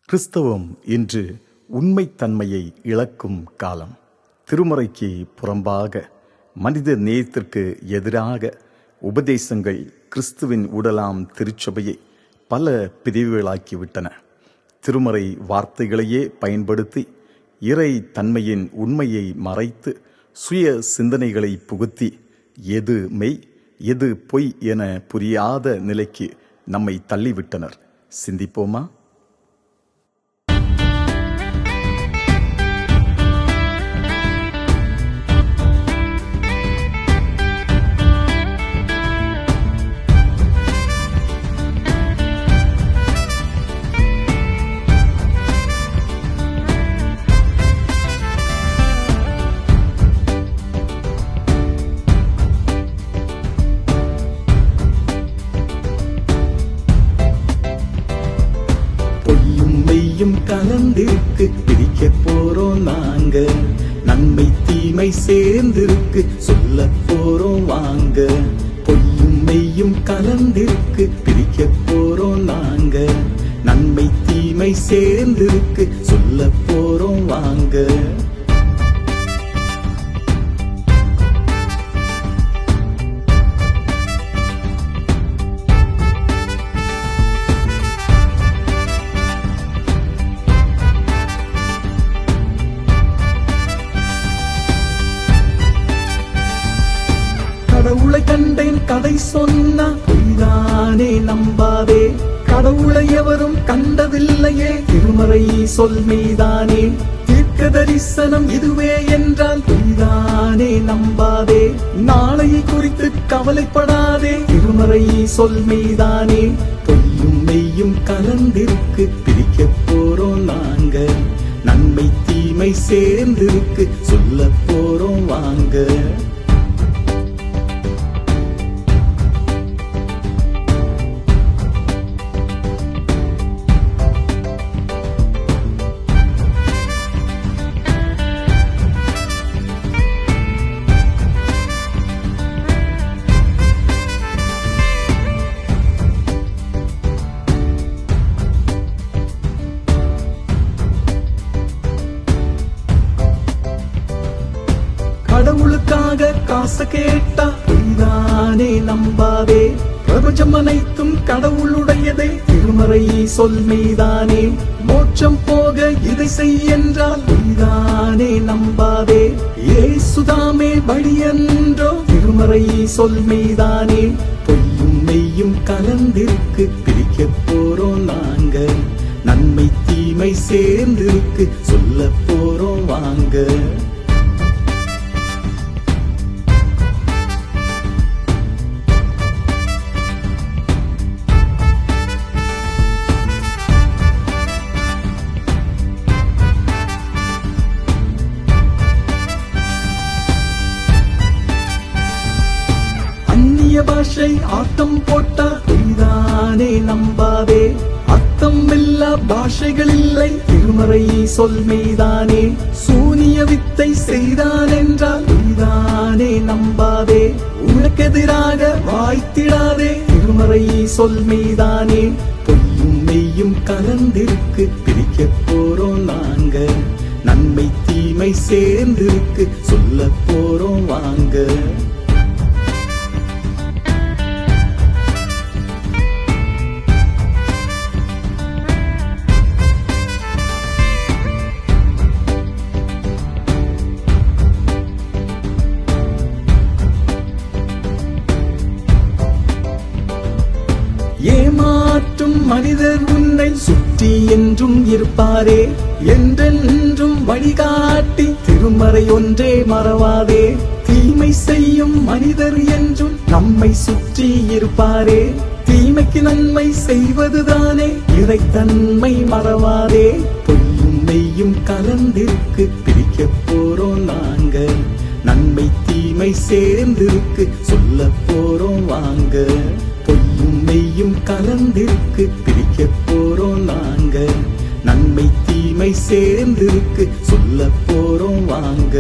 கிறிஸ்தவம் இன்று உண்மைத்தன்மையை இழக்கும் காலம். திருமறைக்கு புறம்பாக, மனித நேயத்திற்கு எதிராக உபதேசங்கள் கிறிஸ்துவின் உடலாம் திருச்சபையை பல பிரிவுகளாக்கிவிட்டன. திருமறை வார்த்தைகளையே பயன்படுத்தி இறை தன்மையின் உண்மையை மறைத்து சுய சிந்தனைகளை புகுத்தி எது மெய் எது பொய் என புரியாத நிலைக்கு நம்மை தள்ளிவிட்டனர். சிந்திப்போமா? கலந்திருக்கு பிரிக்க போறோம் நாங்க, நன்மை தீமை சேர்ந்திருக்கு சொல்ல போறோம் வாங்க. பொய்யும் மெய்யும் கலந்திருக்கு பிரிக்க போறோம் நாங்க, நன்மை தீமை சேர்ந்திருக்கு சொல்ல போறோம் வாங்க. கடவுளை கண்டேன் கதை சொன்னா பொய்தானே நம்பாதே, கடவுளை எவரும் கண்டதில்லையே திருமறை சொல் மீதானே. தீர்க்க தரிசனம் இதுவே என்றால் பொய்தானே நம்பாதே, நாளையை குறித்து கவலைப்படாதே திருமறை சொல் மீதானே. பொய்யும் மெய்யும் கலந்திருக்கு பிரிக்க போறோம் நாங்க, நன்மை தீமை சேர்ந்திருக்கு சொல்ல போறோம் வாங்க. கடவுளுக்காக காசு கேட்டா பொய்தானே நம்பாதே, பிரபஞ்சம் அனைத்தும் கடவுளுடையதே திருமறை சொல் மீதானே. மோட்சம் போக இதை செய் என்றால் பொய்தானே நம்பாதே, இயேசுதாமே வழி என்றோ திருமறை சொல் மீதானே. பொய்யும் மெய்யும் கலந்திருக்கு பிரிக்க போறோம் நாங்க, நன்மை தீமை சேர்ந்திருக்கு சொல்ல போறோம் வாங்க. பாஷை ஆட்டம் போட்டா பொய்தானே நம்பாதே, அர்த்தம் இல்லா பாஷைகள் இல்லை திருமறை சொல் மீதானே. சூனிய வித்தை செய்தான் என்றால் பொய்தானே நம்பாதே, உனக்கெதிராக வாய்த்திடாதே திருமறை சொல் மீதானே. பொய்யும் மெய்யும் கலந்திருக்கு பிரிக்க போறோம் நாங்க, நன்மை தீமை சேர்ந்திருக்கு சொல்ல போறோம் வாங்க. ஏமாற்றும் மனிதர் உன்னை சுற்றி என்றும் இருப்பாரே, என்றென்றும் வழிகாட்டி திருமறை ஒன்றே மறவாதே. தீமை செய்யும் மனிதர் என்றும் நம்மை சுற்றி இருப்பாரே, தீமைக்கு நன்மை செய்வதுதானே இறைத்தன்மை மறவாதே. பொய்யும் மெய்யும் கலந்திருக்கு பிரிக்க போறோம் நாங்க, நன்மை தீமை சேர்ந்திருக்கு சொல்ல போறோம் வாங்க. பொய்யும் மெய்யும் கலந்திருக்கு பிரிக்க போறோம் நாங்க, நன்மை தீமை சேர்ந்திருக்கு சொல்ல போறோம் வாங்க.